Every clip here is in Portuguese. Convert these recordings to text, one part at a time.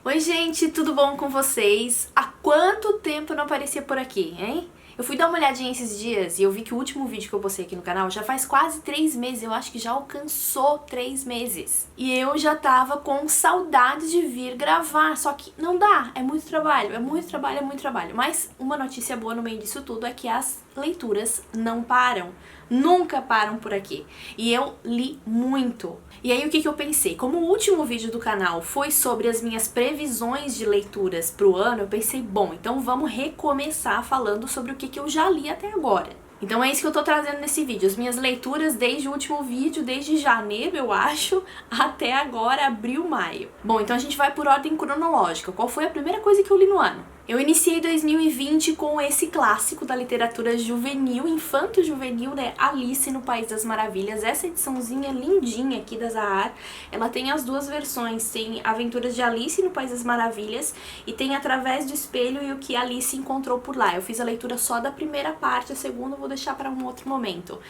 Oi gente, tudo bom com vocês? Há quanto tempo eu não aparecia por aqui, hein? Eu fui dar uma olhadinha esses dias e eu vi que o último vídeo que eu postei aqui no canal já faz quase 3 meses, eu acho que já alcançou 3 meses. E eu já tava com saudade de vir gravar, só que não dá, é muito trabalho, é muito trabalho, é muito trabalho. Mas uma notícia boa no meio disso tudo é que as leituras não param, nunca param por aqui. E eu li muito. E aí o que eu pensei? Como o último vídeo do canal foi sobre as minhas previsões de leituras pro ano, eu pensei, bom, então vamos recomeçar falando sobre o que eu já li até agora. Então é isso que eu tô trazendo nesse vídeo, as minhas leituras desde o último vídeo, desde janeiro, eu acho, até agora, abril, maio. Bom, então a gente vai por ordem cronológica. Qual foi a primeira coisa que eu li no ano? Eu iniciei 2020 com esse clássico da literatura juvenil, infanto-juvenil, né? Alice no País das Maravilhas. Essa ediçãozinha lindinha aqui da Zahar, ela tem as duas versões. Tem Aventuras de Alice no País das Maravilhas e tem Através do Espelho e o que Alice encontrou por lá. Eu fiz a leitura só da primeira parte, a segunda eu vou deixar para um outro momento.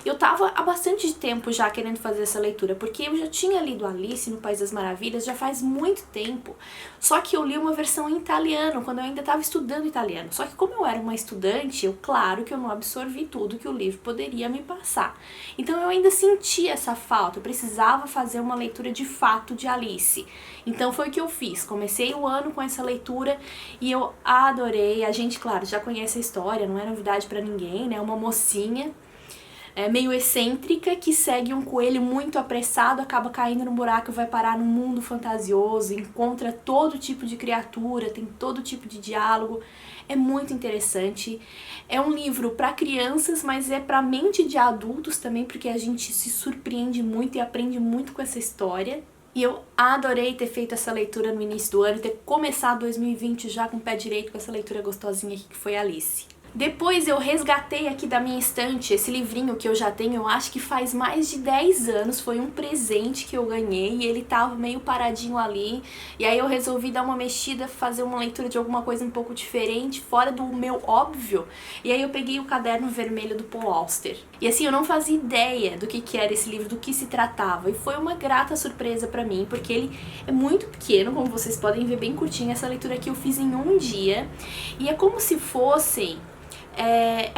Eu tava há bastante tempo já querendo fazer essa leitura, porque eu já tinha lido Alice no País das Maravilhas já faz muito tempo. Só que eu li uma versão em italiano, quando eu ainda estava estudando italiano. Só que como eu era uma estudante, claro que eu não absorvi tudo que o livro poderia me passar. Então eu ainda sentia essa falta, eu precisava fazer uma leitura de fato de Alice. Então foi o que eu fiz, comecei o ano com essa leitura e eu adorei. A gente, claro, já conhece a história, não é novidade pra ninguém, né? Uma mocinha meio excêntrica, que segue um coelho muito apressado, acaba caindo no buraco e vai parar num mundo fantasioso, encontra todo tipo de criatura, tem todo tipo de diálogo. É muito interessante. É um livro para crianças, mas é para mente de adultos também, porque a gente se surpreende muito e aprende muito com essa história. E eu adorei ter feito essa leitura no início do ano, ter começado 2020 já com o pé direito com essa leitura gostosinha aqui que foi Alice. Depois eu resgatei aqui da minha estante esse livrinho que eu já tenho, eu acho que faz mais de 10 anos, foi um presente que eu ganhei e ele tava meio paradinho ali, e aí eu resolvi dar uma mexida, fazer uma leitura de alguma coisa um pouco diferente, fora do meu óbvio, e aí eu peguei o Caderno Vermelho do Paul Auster. E assim, eu não fazia ideia do que era esse livro, do que se tratava, e foi uma grata surpresa pra mim, porque ele é muito pequeno, como vocês podem ver, bem curtinho. Essa leitura aqui eu fiz em um dia, e é como se fossem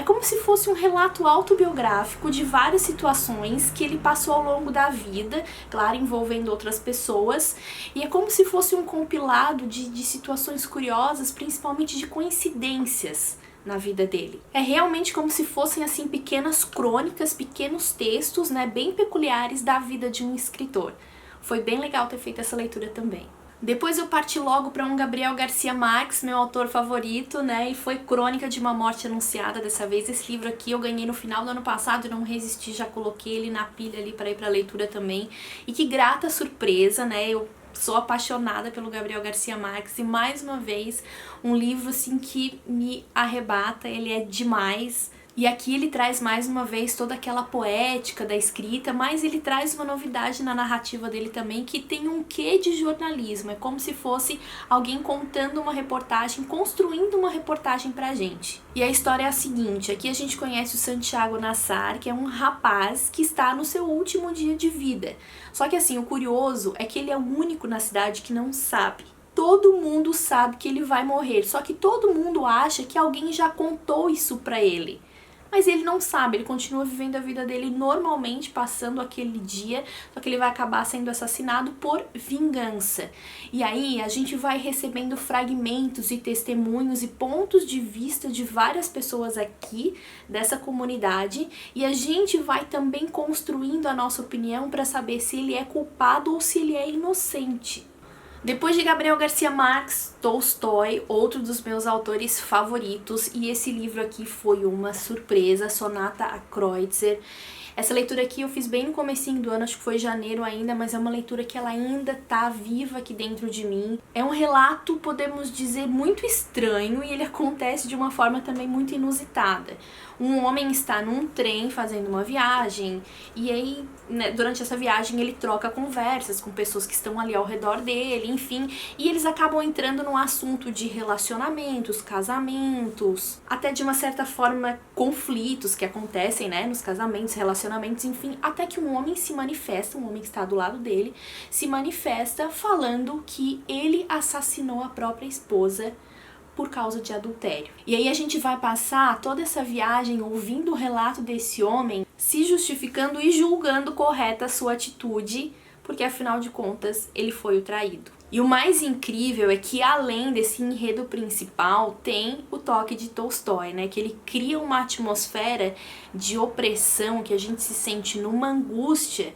como se fosse um relato autobiográfico de várias situações que ele passou ao longo da vida, claro, envolvendo outras pessoas, e é como se fosse um compilado de situações curiosas, principalmente de coincidências na vida dele. É realmente como se fossem assim pequenas crônicas, pequenos textos, né, bem peculiares da vida de um escritor. Foi bem legal ter feito essa leitura também. Depois eu parti logo para um Gabriel Garcia Marques, meu autor favorito, né, e foi Crônica de uma Morte Anunciada dessa vez. Esse livro aqui eu ganhei no final do ano passado e não resisti, já coloquei ele na pilha ali para ir para leitura também. E que grata surpresa, né, eu sou apaixonada pelo Gabriel Garcia Marques e mais uma vez um livro assim que me arrebata, ele é demais. E aqui ele traz mais uma vez toda aquela poética da escrita, mas ele traz uma novidade na narrativa dele também, que tem um quê de jornalismo. É como se fosse alguém contando uma reportagem, construindo uma reportagem pra gente. E a história é a seguinte, aqui a gente conhece o Santiago Nassar, que é um rapaz que está no seu último dia de vida. Só que assim, o curioso é que ele é o único na cidade que não sabe. Todo mundo sabe que ele vai morrer, só que todo mundo acha que alguém já contou isso pra ele. Mas ele não sabe, ele continua vivendo a vida dele normalmente, passando aquele dia, só que ele vai acabar sendo assassinado por vingança. E aí a gente vai recebendo fragmentos e testemunhos e pontos de vista de várias pessoas aqui dessa comunidade, e a gente vai também construindo a nossa opinião para saber se ele é culpado ou se ele é inocente. Depois de Gabriel Garcia Marques, Tolstói, outro dos meus autores favoritos, e esse livro aqui foi uma surpresa, Sonata a Kreutzer. Essa leitura aqui eu fiz bem no comecinho do ano, acho que foi janeiro ainda, mas é uma leitura que ela ainda tá viva aqui dentro de mim. É um relato, podemos dizer, muito estranho, e ele acontece de uma forma também muito inusitada. Um homem está num trem fazendo uma viagem, e aí, né, durante essa viagem ele troca conversas com pessoas que estão ali ao redor dele, enfim. E eles acabam entrando num assunto de relacionamentos, casamentos, até de uma certa forma conflitos que acontecem, né, nos casamentos, relacionamentos, enfim, até que um homem se manifesta, um homem que está do lado dele, se manifesta falando que ele assassinou a própria esposa por causa de adultério. E aí a gente vai passar toda essa viagem ouvindo o relato desse homem, se justificando e julgando correta a sua atitude, porque afinal de contas ele foi o traído. E o mais incrível é que além desse enredo principal, tem o toque de Tolstói, né? Que ele cria uma atmosfera de opressão, que a gente se sente numa angústia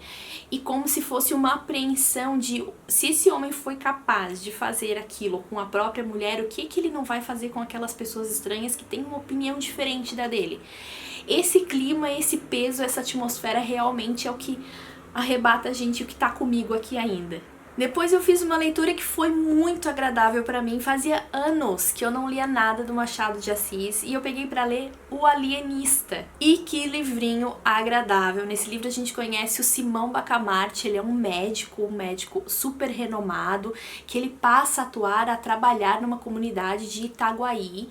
e como se fosse uma apreensão de se esse homem foi capaz de fazer aquilo com a própria mulher, o que ele não vai fazer com aquelas pessoas estranhas que têm uma opinião diferente da dele. Esse clima, esse peso, essa atmosfera realmente é o que arrebata a gente, o que tá comigo aqui ainda. Depois eu fiz uma leitura que foi muito agradável pra mim. Fazia anos que eu não lia nada do Machado de Assis e eu peguei pra ler O Alienista. E que livrinho agradável. Nesse livro a gente conhece o Simão Bacamarte. Ele é um médico super renomado, que ele passa a atuar, a trabalhar numa comunidade de Itaguaí.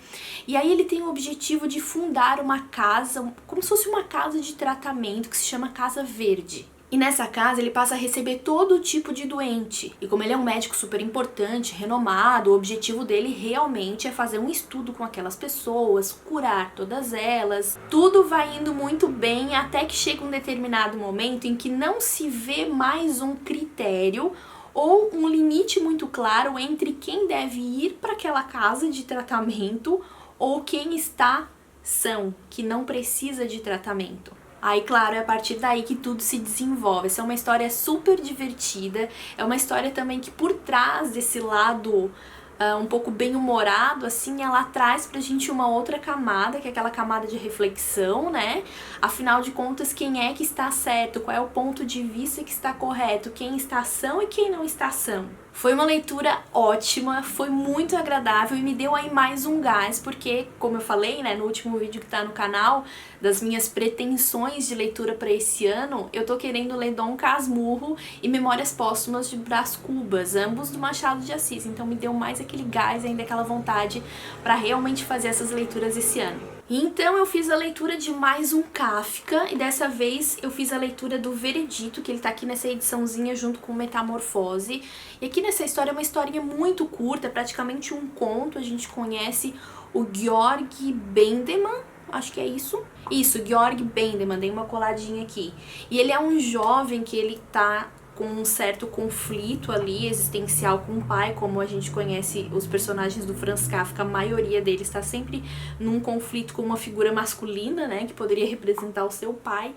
E aí ele tem o objetivo de fundar uma casa, como se fosse uma casa de tratamento, que se chama Casa Verde. E nessa casa ele passa a receber todo tipo de doente. E como ele é um médico super importante, renomado, o objetivo dele realmente é fazer um estudo com aquelas pessoas, curar todas elas. Tudo vai indo muito bem até que chega um determinado momento em que não se vê mais um critério ou um limite muito claro entre quem deve ir para aquela casa de tratamento ou quem está são, que não precisa de tratamento. Aí, claro, é a partir daí que tudo se desenvolve. Essa é uma história super divertida, é uma história também que por trás desse lado um pouco bem-humorado, assim, ela traz pra gente uma outra camada, que é aquela camada de reflexão, né? Afinal de contas, quem é que está certo? Qual é o ponto de vista que está correto? Quem está são e quem não está são? Foi uma leitura ótima, foi muito agradável e me deu aí mais um gás, porque, como eu falei, né, no último vídeo que tá no canal, das minhas pretensões de leitura para esse ano, eu tô querendo ler Dom Casmurro e Memórias Póstumas de Brás Cubas, ambos do Machado de Assis, então me deu mais aquele gás, ainda aquela vontade para realmente fazer essas leituras esse ano. Então eu fiz a leitura de mais um Kafka e dessa vez eu fiz a leitura do Veredito, que ele tá aqui nessa ediçãozinha junto com Metamorfose. E aqui nessa história é uma historinha muito curta, praticamente um conto. A gente conhece o Georg Bendeman, acho que é isso. Isso, Georg Bendeman, dei uma coladinha aqui. E ele é um jovem que ele tá com um certo conflito ali existencial com o pai, como a gente conhece os personagens do Franz Kafka, a maioria deles está sempre num conflito com uma figura masculina, né, que poderia representar o seu pai.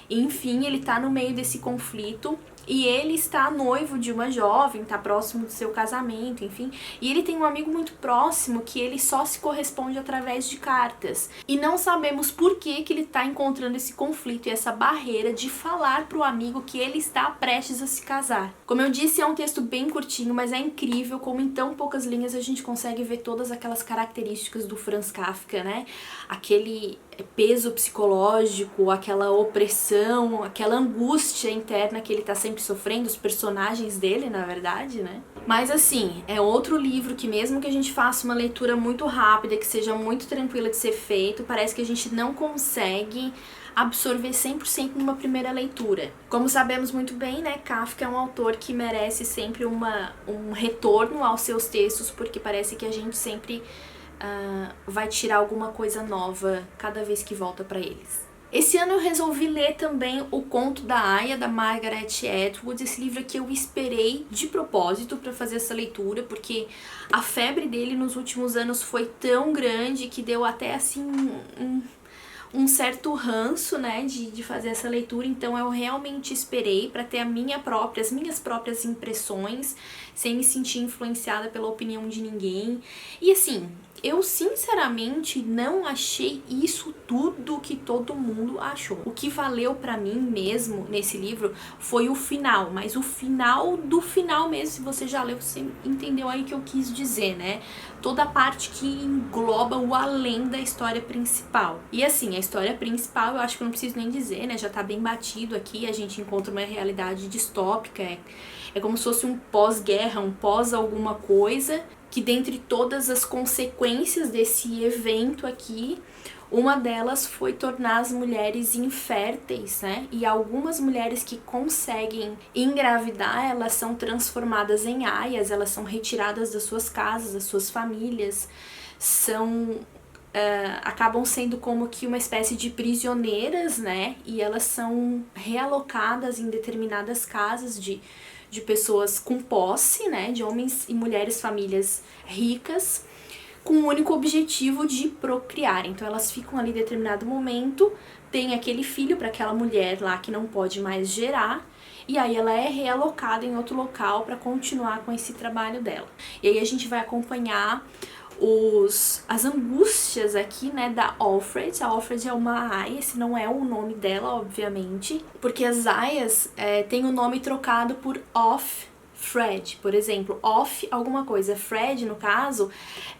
Enfim, ele tá no meio desse conflito e ele está noivo de uma jovem, tá próximo do seu casamento, enfim. E ele tem um amigo muito próximo que ele só se corresponde através de cartas. E não sabemos por que ele tá encontrando esse conflito e essa barreira de falar pro amigo que ele está prestes a se casar. Como eu disse, é um texto bem curtinho, mas é incrível como em tão poucas linhas a gente consegue ver todas aquelas características do Franz Kafka, né? Aquele peso psicológico, aquela opressão, aquela angústia interna que ele tá sempre sofrendo, os personagens dele, na verdade, né? Mas assim, é outro livro que mesmo que a gente faça uma leitura muito rápida, que seja muito tranquila de ser feito, parece que a gente não consegue absorver 100% numa primeira leitura. Como sabemos muito bem, né, Kafka é um autor que merece sempre um retorno aos seus textos, porque parece que a gente sempre vai tirar alguma coisa nova cada vez que volta para eles. Esse ano eu resolvi ler também O Conto da Aia, da Margaret Atwood. Esse livro aqui eu esperei de propósito para fazer essa leitura, porque a febre dele nos últimos anos foi tão grande que deu até assim um certo ranço, né, de fazer essa leitura. Então eu realmente esperei para ter as minhas próprias impressões, sem me sentir influenciada pela opinião de ninguém. E assim, Eu sinceramente não achei isso tudo que todo mundo achou. O que valeu pra mim mesmo nesse livro foi o final, mas o final do final mesmo, se você já leu, você entendeu aí o que eu quis dizer, né? Toda a parte que engloba o além da história principal. E assim, a história principal eu acho que eu não preciso nem dizer, né? Já tá bem batido aqui, a gente encontra uma realidade distópica, é como se fosse um pós-guerra, um pós alguma coisa, que dentre todas as consequências desse evento aqui, uma delas foi tornar as mulheres inférteis, né? E algumas mulheres que conseguem engravidar, elas são transformadas em aias, elas são retiradas das suas casas, das suas famílias, acabam sendo como que uma espécie de prisioneiras, né? E elas são realocadas em determinadas casas de pessoas com posse, né? De homens e mulheres, famílias ricas, com o único objetivo de procriar. Então elas ficam ali em determinado momento, tem aquele filho para aquela mulher lá que não pode mais gerar, e aí ela é realocada em outro local para continuar com esse trabalho dela. E aí a gente vai acompanhar as angústias aqui, né, da Offred. A Offred é uma aia, esse não é o nome dela, obviamente, porque as aias têm o nome trocado por Offred, por exemplo, Off alguma coisa, Fred, no caso,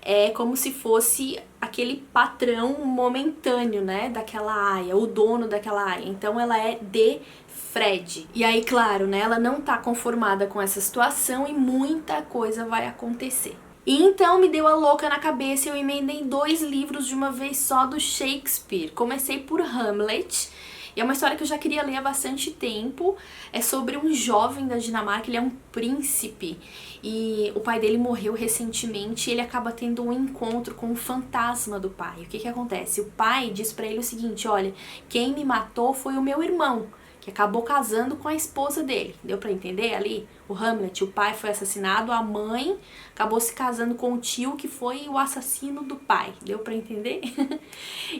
é como se fosse aquele patrão momentâneo, né, daquela aia, o dono daquela aia, então ela é de Fred. E aí, claro, né, ela não tá conformada com essa situação e muita coisa vai acontecer. E então me deu a louca na cabeça e eu emendei 2 livros de uma vez só do Shakespeare. Comecei por Hamlet, e é uma história que eu já queria ler há bastante tempo. É sobre um jovem da Dinamarca, ele é um príncipe, e o pai dele morreu recentemente e ele acaba tendo um encontro com o fantasma do pai. O que que acontece? O pai diz pra ele o seguinte: olha, quem me matou foi o meu irmão, que acabou casando com a esposa dele. Deu pra entender ali? O Hamlet, o pai foi assassinado, a mãe acabou se casando com o tio que foi o assassino do pai. Deu pra entender?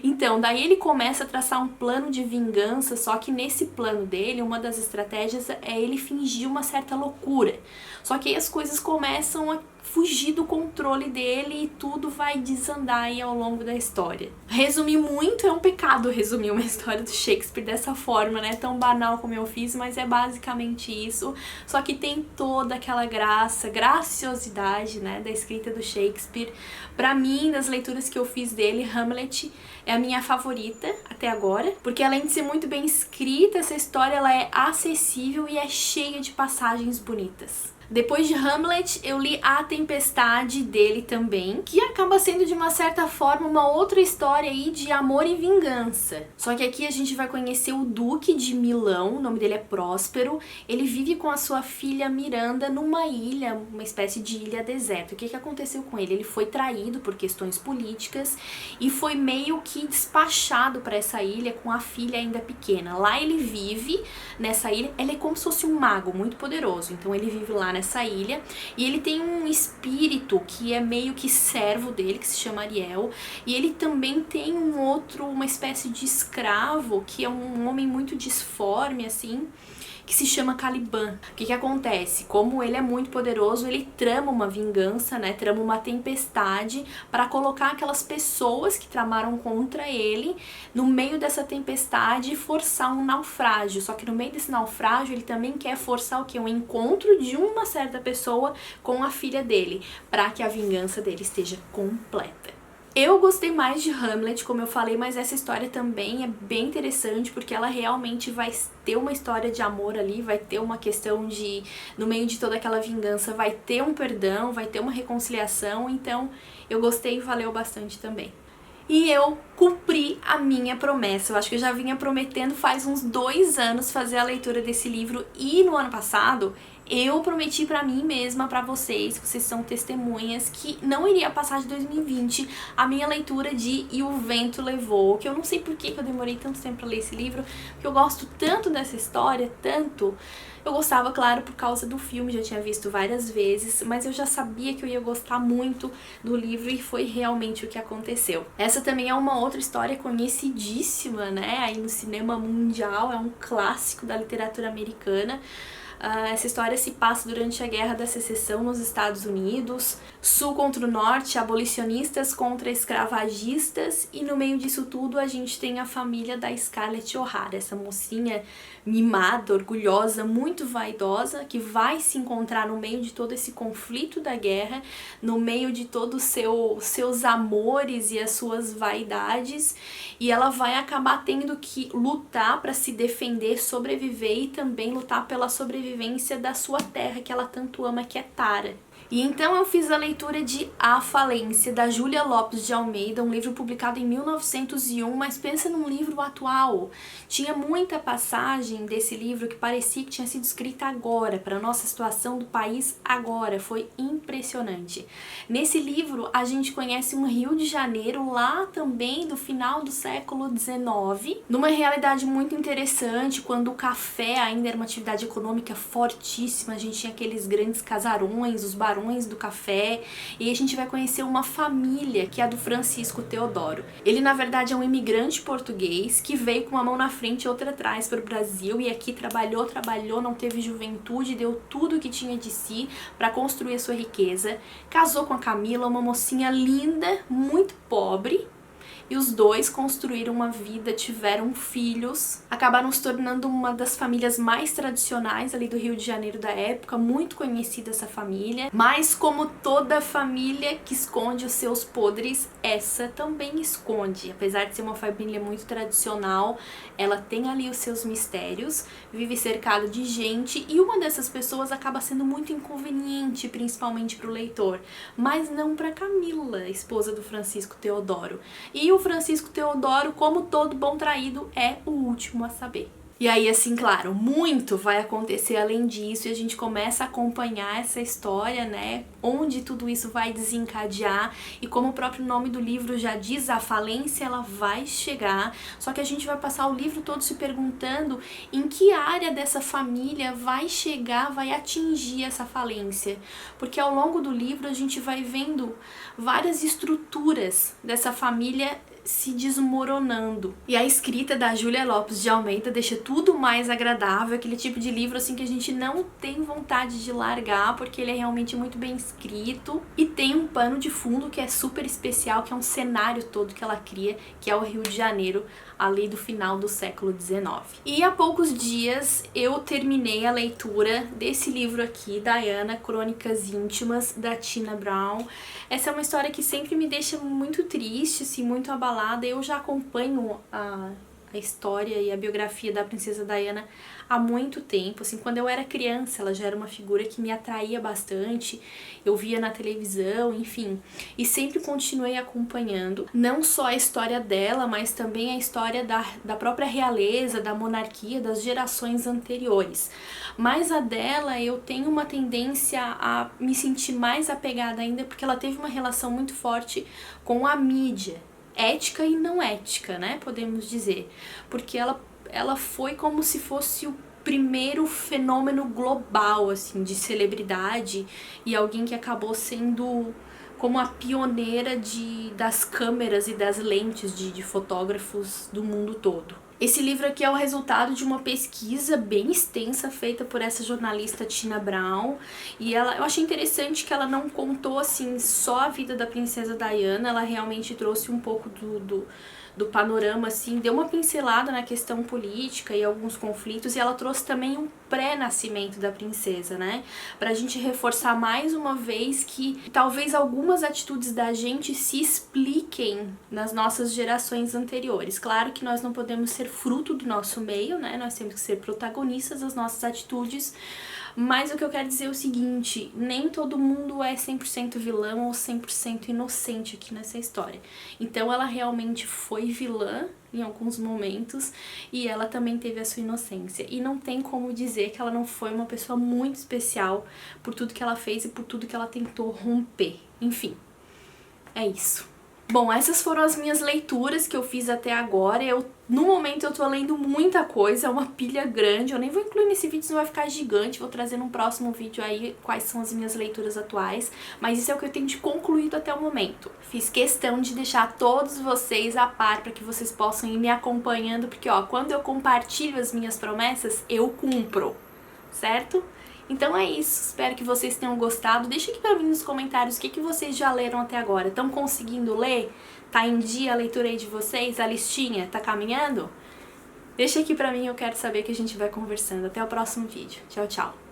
Então, daí ele começa a traçar um plano de vingança, só que nesse plano dele, uma das estratégias é ele fingir uma certa loucura. Só que aí as coisas começam a fugir do controle dele e tudo vai desandar aí ao longo da história. Resumir muito é um pecado, resumir uma história do Shakespeare dessa forma, né? Tão banal como eu fiz, mas é basicamente isso. Só que tem toda aquela graciosidade, né, da escrita do Shakespeare. Pra mim, das leituras que eu fiz dele, Hamlet é a minha favorita até agora, porque além de ser muito bem escrita, essa história ela é acessível e é cheia de passagens bonitas. Depois de Hamlet, eu li A Tempestade dele também, que acaba sendo de uma certa forma uma outra história aí de amor e vingança. Só que aqui a gente vai conhecer o Duque de Milão, o nome dele é Próspero. Ele vive com a sua filha Miranda numa ilha, uma espécie de ilha deserta. O que que aconteceu com ele? Ele foi traído por questões políticas e foi meio que despachado para essa ilha com a filha ainda pequena. Lá ele vive, nessa ilha, ele é como se fosse um mago muito poderoso, então ele vive lá nessa ilha, e ele tem um espírito que é meio que servo dele, que se chama Ariel, e ele também tem uma espécie de escravo, que é um homem muito disforme, assim, que se chama Caliban. O que que acontece? Como ele é muito poderoso, ele trama uma vingança, né? Trama uma tempestade para colocar aquelas pessoas que tramaram contra ele no meio dessa tempestade e forçar um naufrágio. Só que no meio desse naufrágio ele também quer forçar o quê? Um encontro de uma certa pessoa com a filha dele, para que a vingança dele esteja completa. Eu gostei mais de Hamlet, como eu falei, mas essa história também é bem interessante, porque ela realmente vai ter uma história de amor ali, vai ter uma questão de, no meio de toda aquela vingança, vai ter um perdão, vai ter uma reconciliação, então eu gostei e valeu bastante também. E eu cumpri a minha promessa. Eu acho que eu já vinha prometendo faz uns 2 anos fazer a leitura desse livro, e no ano passado eu prometi pra mim mesma, pra vocês, que vocês são testemunhas, que não iria passar de 2020 a minha leitura de E o Vento Levou, que eu não sei por que eu demorei tanto tempo pra ler esse livro, porque eu gosto tanto dessa história, tanto. Eu gostava, claro, por causa do filme, já tinha visto várias vezes, mas eu já sabia que eu ia gostar muito do livro e foi realmente o que aconteceu. Essa também é uma outra história conhecidíssima, né, aí no cinema mundial, é um clássico da literatura americana. Essa história se passa durante a Guerra da Secessão nos Estados Unidos, Sul contra o Norte, abolicionistas contra escravagistas, e no meio disso tudo a gente tem a família da Scarlett O'Hara, essa mocinha mimada, orgulhosa, muito vaidosa, que vai se encontrar no meio de todo esse conflito da guerra, no meio de todos seus amores e as suas vaidades, e ela vai acabar tendo que lutar para se defender, sobreviver e também lutar pela sobrevivência da sua terra que ela tanto ama, que é Tara. E então eu fiz a leitura de A Falência, da Júlia Lopes de Almeida, um livro publicado em 1901, mas pensa num livro atual. Tinha muita passagem desse livro que parecia que tinha sido escrita agora, para a nossa situação do país agora. Foi impressionante. Nesse livro a gente conhece um Rio de Janeiro lá também do final do século XIX, numa realidade muito interessante, quando o café ainda era uma atividade econômica fortíssima, a gente tinha aqueles grandes casarões, os barões do café, e a gente vai conhecer uma família que é a do Francisco Teodoro. Ele na verdade é um imigrante português que veio com uma mão na frente e outra atrás para o Brasil, e aqui trabalhou, não teve juventude, deu tudo o que tinha de si para construir a sua riqueza, casou com a Camila, uma mocinha linda, muito pobre, e os dois construíram uma vida, tiveram filhos, acabaram se tornando uma das famílias mais tradicionais ali do Rio de Janeiro da época, muito conhecida essa família, mas como toda família que esconde os seus podres, essa também esconde. Apesar de ser uma família muito tradicional, ela tem ali os seus mistérios, vive cercada de gente, e uma dessas pessoas acaba sendo muito inconveniente, principalmente para o leitor, mas não para Camila, esposa do Francisco Teodoro. E o Francisco Teodoro, como todo bom traído, é o último a saber. E aí, assim, claro, muito vai acontecer além disso, e a gente começa a acompanhar essa história, né, onde tudo isso vai desencadear, e como o próprio nome do livro já diz, a falência ela vai chegar, só que a gente vai passar o livro todo se perguntando em que área dessa família vai chegar, vai atingir essa falência, porque ao longo do livro a gente vai vendo várias estruturas dessa família se desmoronando. E a escrita da Júlia Lopes de Almeida deixa tudo mais agradável, aquele tipo de livro assim que a gente não tem vontade de largar, porque ele é realmente muito bem escrito e tem um pano de fundo que é super especial, que é um cenário todo que ela cria, que é o Rio de Janeiro, ali do final do século XIX. E há poucos dias eu terminei a leitura desse livro aqui, Diana, Crônicas Íntimas, da Tina Brown. Essa é uma história que sempre me deixa muito triste, assim, muito abalada. Eu já acompanho a história e a biografia da princesa Diana há muito tempo, assim, quando eu era criança ela já era uma figura que me atraía bastante, eu via na televisão, enfim, e sempre continuei acompanhando, não só a história dela, mas também a história da própria realeza, da monarquia, das gerações anteriores. Mas a dela eu tenho uma tendência a me sentir mais apegada ainda, porque ela teve uma relação muito forte com a mídia, ética e não ética, né, podemos dizer, porque ela foi como se fosse o primeiro fenômeno global, assim, de celebridade, e alguém que acabou sendo como a pioneira das câmeras e das lentes de fotógrafos do mundo todo. Esse livro aqui é o resultado de uma pesquisa bem extensa feita por essa jornalista Tina Brown, e eu achei interessante que ela não contou assim só a vida da princesa Diana, ela realmente trouxe um pouco do panorama, assim, deu uma pincelada na questão política e alguns conflitos, e ela trouxe também um pré-nascimento da princesa, né? Pra gente reforçar mais uma vez que talvez algumas atitudes da gente se expliquem nas nossas gerações anteriores. Claro que nós não podemos ser fruto do nosso meio, né? Nós temos que ser protagonistas das nossas atitudes, mas o que eu quero dizer é o seguinte, nem todo mundo é 100% vilão ou 100% inocente aqui nessa história. Então ela realmente foi vilã em alguns momentos e ela também teve a sua inocência. E não tem como dizer que ela não foi uma pessoa muito especial por tudo que ela fez e por tudo que ela tentou romper. Enfim, é isso. Bom, essas foram as minhas leituras que eu fiz até agora. No momento eu tô lendo muita coisa, é uma pilha grande. Eu nem vou incluir nesse vídeo, senão vai ficar gigante. Vou trazer num próximo vídeo aí quais são as minhas leituras atuais. Mas isso é o que eu tenho de concluído até o momento. Fiz questão de deixar todos vocês a par para que vocês possam ir me acompanhando. Porque, ó, quando eu compartilho as minhas promessas, eu cumpro. certo? Então é isso, espero que vocês tenham gostado. Deixa aqui pra mim nos comentários o que vocês já leram até agora. Estão conseguindo ler? Tá em dia a leitura aí de vocês? A listinha tá caminhando? Deixa aqui pra mim, eu quero saber, que a gente vai conversando. Até o próximo vídeo. Tchau, tchau!